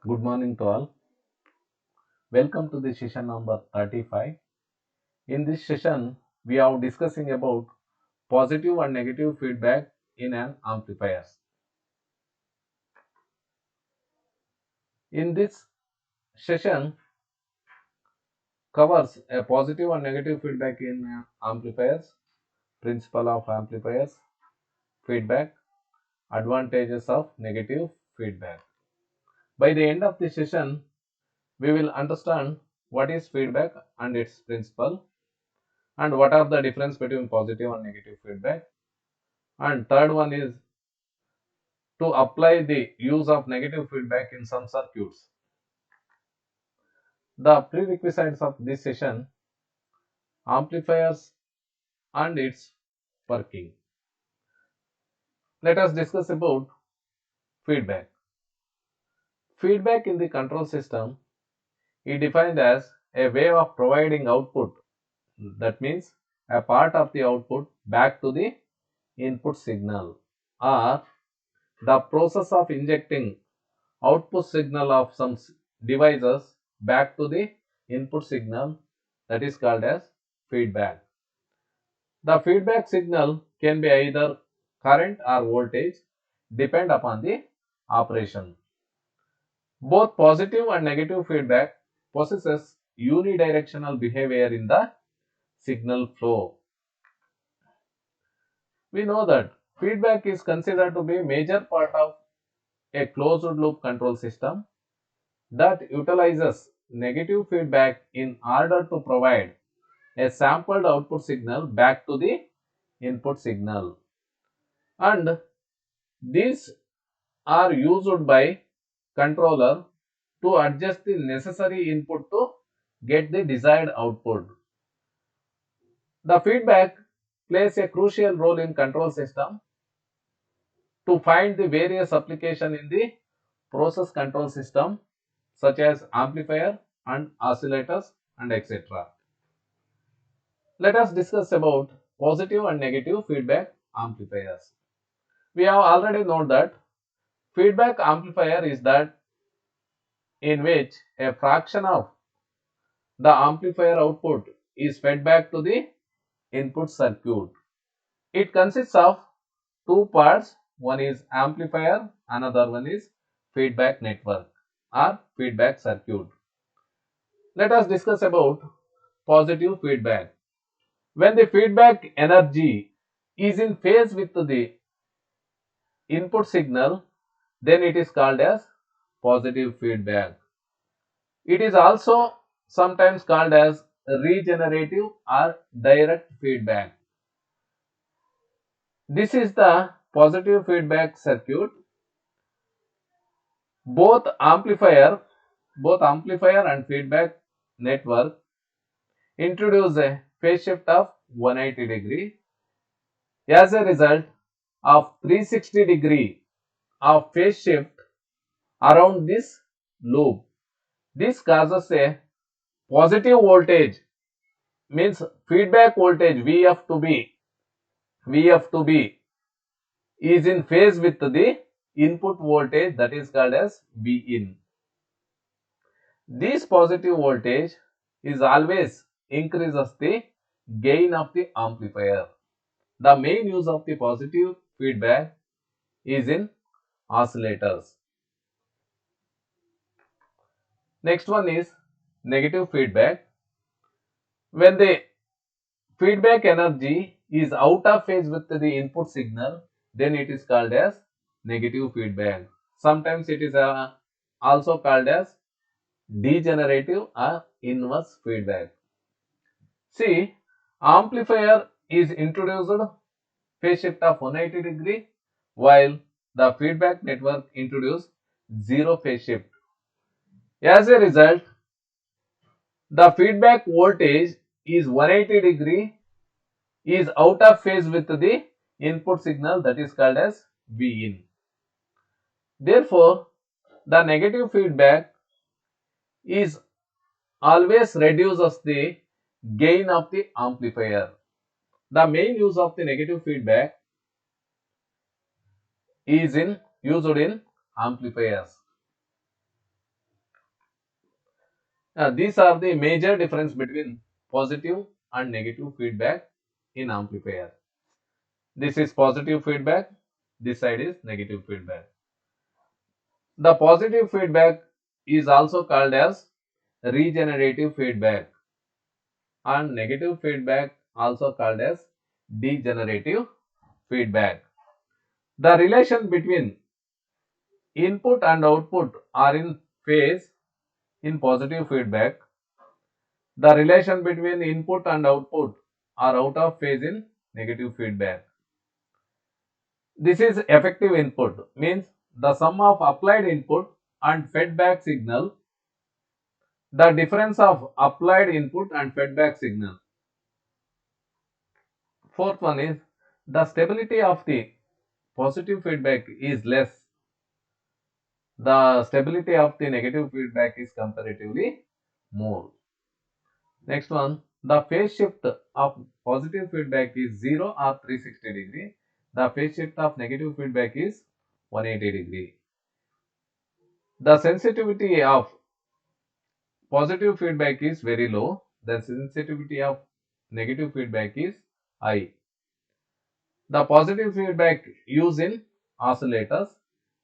Good morning to all. Welcome to the session number 35. In this session, we are discussing about positive and negative feedback in an amplifier. In this session covers a positive and negative feedback in amplifiers, principle of amplifiers, feedback, advantages of negative feedback. By the end of the session, we will understand what is feedback and its principle and what are the difference between positive and negative feedback. And third one is to apply the use of negative feedback in some circuits. The prerequisites of this session: amplifiers and its working. Let us discuss about feedback. Feedback in the control system is defined as a way of providing output, that means a part of the output back to the input signal, or the process of injecting output signal of some devices back to the input signal, that is called as feedback. The feedback signal can be either current or voltage, depend upon the operation. Both positive and negative feedback possesses unidirectional behavior in the signal flow. We know that feedback is considered to be a major part of a closed loop control system that utilizes negative feedback in order to provide a sampled output signal back to the input signal, and these are used by controller to adjust the necessary input to get the desired output. The feedback plays a crucial role in control system to find the various application in the process control system, such as amplifier and oscillators and etc. Let us discuss about positive and negative feedback amplifiers. We have already known that feedback amplifier is that in which a fraction of the amplifier output is fed back to the input circuit. It consists of two parts, one is amplifier, another one is feedback network or feedback circuit. Let us discuss about positive feedback. When the feedback energy is in phase with the input signal, then it is called as positive feedback. It is also sometimes called as regenerative or direct feedback. This is the positive feedback circuit. Both amplifier, both amplifier and feedback network introduce a phase shift of 180 degree. As a result of 360-degree of phase shift around this loop, this causes a positive voltage, means feedback voltage Vf to be is in phase with the input voltage, that is called as Vin. This positive voltage is always increases the gain of the amplifier. The main use of the positive feedback is in oscillators. Next one is negative feedback. When the feedback energy is out of phase with the input signal, then it is called as negative feedback. Sometimes it is also called as degenerative or inverse feedback. See, amplifier is introduced phase shift of 180 degree, while the feedback network introduced zero phase shift. As a result, the feedback voltage is 180 degree, is out of phase with the input signal, that is called as Vin. Therefore, the negative feedback is always reduces the gain of the amplifier. The main use of the negative feedback is in used in amplifiers. These are the major difference between positive and negative feedback in amplifier. This is positive feedback, this side is negative feedback. The positive feedback is also called as regenerative feedback and negative feedback also called as degenerative feedback. The relation between input and output are in phase in positive feedback. The relation between input and output are out of phase in negative feedback. This is effective input, means the sum of applied input and fed back signal, the difference of applied input and fed back signal. Fourth one is the stability of the positive feedback is less. The stability of the negative feedback is comparatively more. Next one, the phase shift of positive feedback is 0 or 360 degree. The phase shift of negative feedback is 180 degree. The sensitivity of positive feedback is very low. The sensitivity of negative feedback is high. The positive feedback used in oscillators,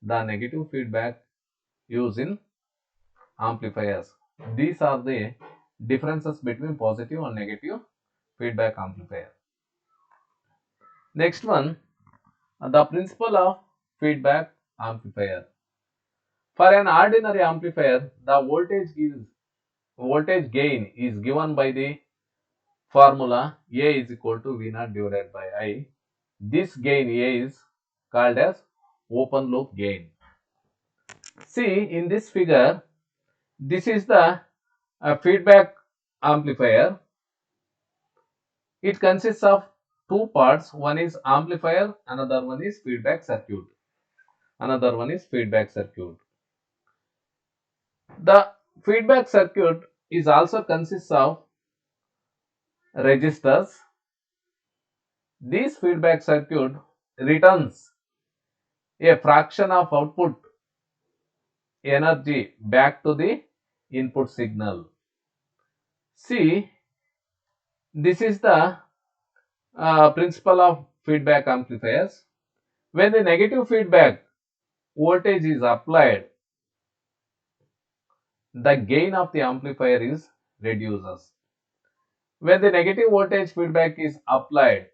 the negative feedback used in amplifiers. These are the differences between positive and negative feedback amplifier. Next one, the principle of feedback amplifier. For an ordinary amplifier, the voltage gain is given by the formula A is equal to V naught divided by I. This gain A is called as open loop gain. See in this figure, this is the feedback amplifier. It consists of two parts. One is amplifier, another one is feedback circuit. The feedback circuit is also consists of resistors. This feedback circuit returns a fraction of output energy back to the input signal. See, this is the principle of feedback amplifiers. When the negative feedback voltage is applied, the gain of the amplifier is reduces. When the negative voltage feedback is applied,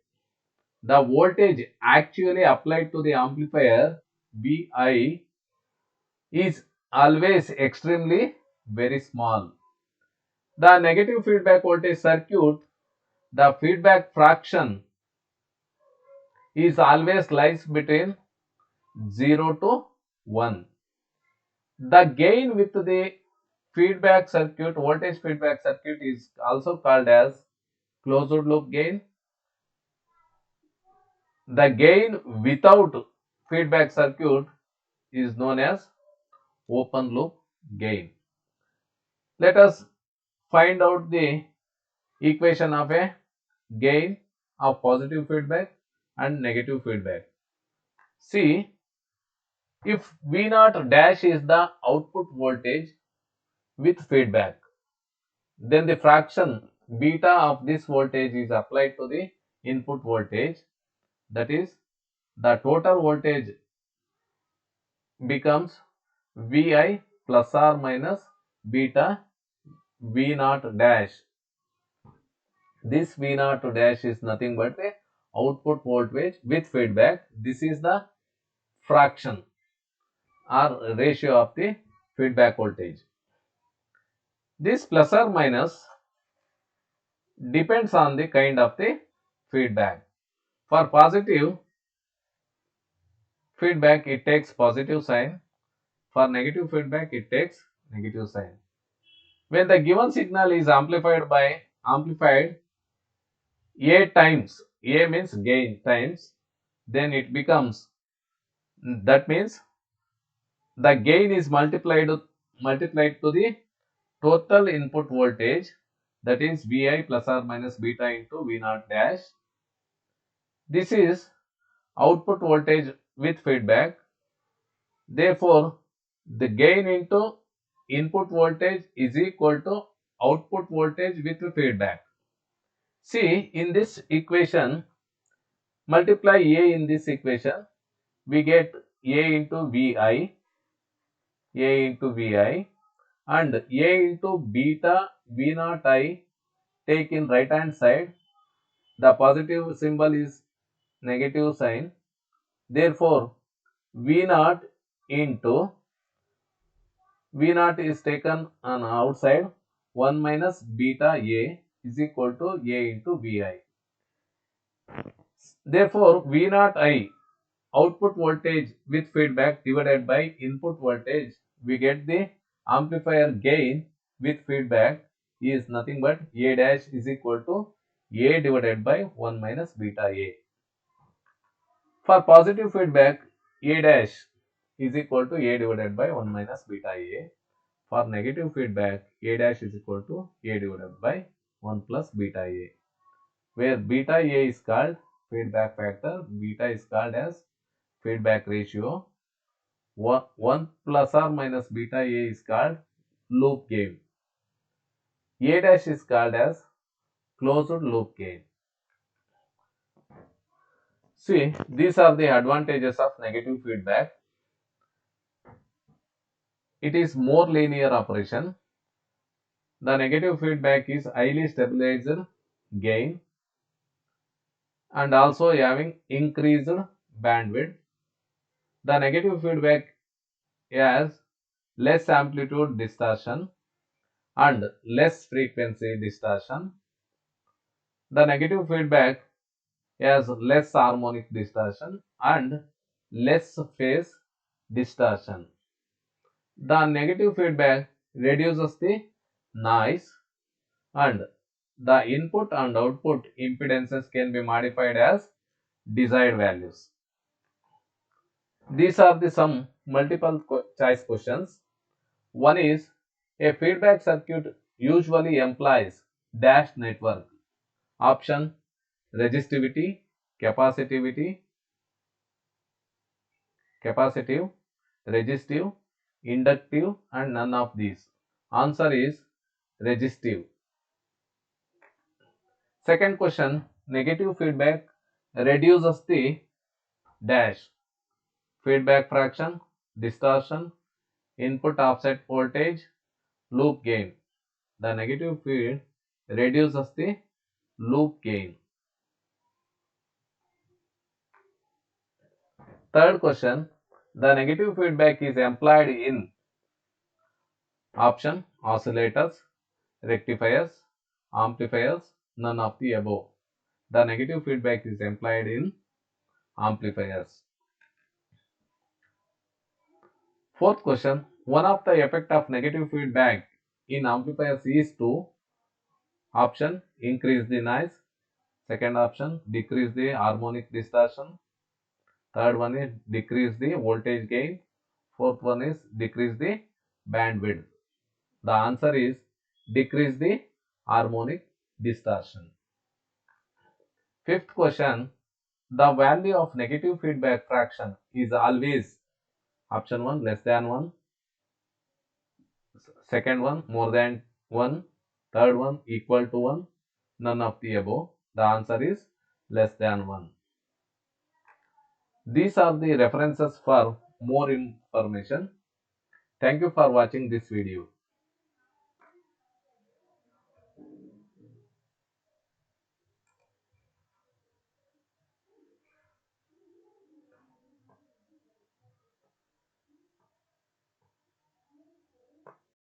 the voltage actually applied to the amplifier Vi is always extremely very small. The negative feedback voltage circuit, the feedback fraction is always lies between 0 to 1. The gain with the feedback circuit, voltage feedback circuit is also called as closed loop gain. The gain without feedback circuit is known as open loop gain. Let us find out the equation of a gain of positive feedback and negative feedback. See, if V naught dash is the output voltage with feedback, then the fraction beta of this voltage is applied to the input voltage, that is the total voltage becomes Vi plus or minus beta V naught dash. This V naught dash is nothing but a output voltage with feedback. This is the fraction or ratio of the feedback voltage. This plus or minus depends on the kind of the feedback. For positive feedback, it takes positive sign. For negative feedback, it takes negative sign. When the given signal is amplified A times, A means gain times, then it becomes, that means the gain is multiplied to the total input voltage, that is Vi plus or minus beta into V naught dash. This is output voltage with feedback. Therefore, the gain into input voltage is equal to output voltage with feedback. See, in this equation, multiply A in this equation, we get A into Vi, and A into beta V naught I take in right hand side. The positive symbol is negative sign. Therefore, V naught into V naught is taken on outside, 1 minus beta A is equal to A into Vi. Therefore, V naught I, output voltage with feedback divided by input voltage, we get the amplifier gain with feedback is nothing but A dash is equal to A divided by 1 minus beta A. For positive feedback, A dash is equal to A divided by 1 minus beta A. For negative feedback, A dash is equal to A divided by 1 plus beta A, where beta A is called feedback factor, beta is called as feedback ratio, 1 plus or minus beta A is called loop gain, A dash is called as closed loop gain. See, these are the advantages of negative feedback. It is more linear operation. The negative feedback is highly stabilized gain and also having increased bandwidth. The negative feedback has less amplitude distortion and less frequency distortion. The negative feedback has less harmonic distortion and less phase distortion. The negative feedback reduces the noise and the input and output impedances can be modified as desired values. These are the some multiple choice questions. One is, a feedback circuit usually employs dash network. Option: resistivity, capacitive, resistive, inductive, and none of these. Answer is resistive. Second question, negative feedback reduces the dash feedback fraction, distortion, input offset voltage, loop gain. The negative feed reduces the loop gain. Third question, the negative feedback is employed in option: oscillators, rectifiers, amplifiers, none of the above. The negative feedback is employed in amplifiers. Fourth question, one of the effect of negative feedback in amplifiers is to option: increase the noise, second option: decrease the harmonic distortion, third one is decrease the voltage gain, fourth one is decrease the bandwidth. The answer is decrease the harmonic distortion. Fifth question, the value of negative feedback fraction is always option 1 less than 1, second one more than 1, third one equal to 1, none of the above. The answer is less than 1. These are the references for more information. Thank you for watching this video.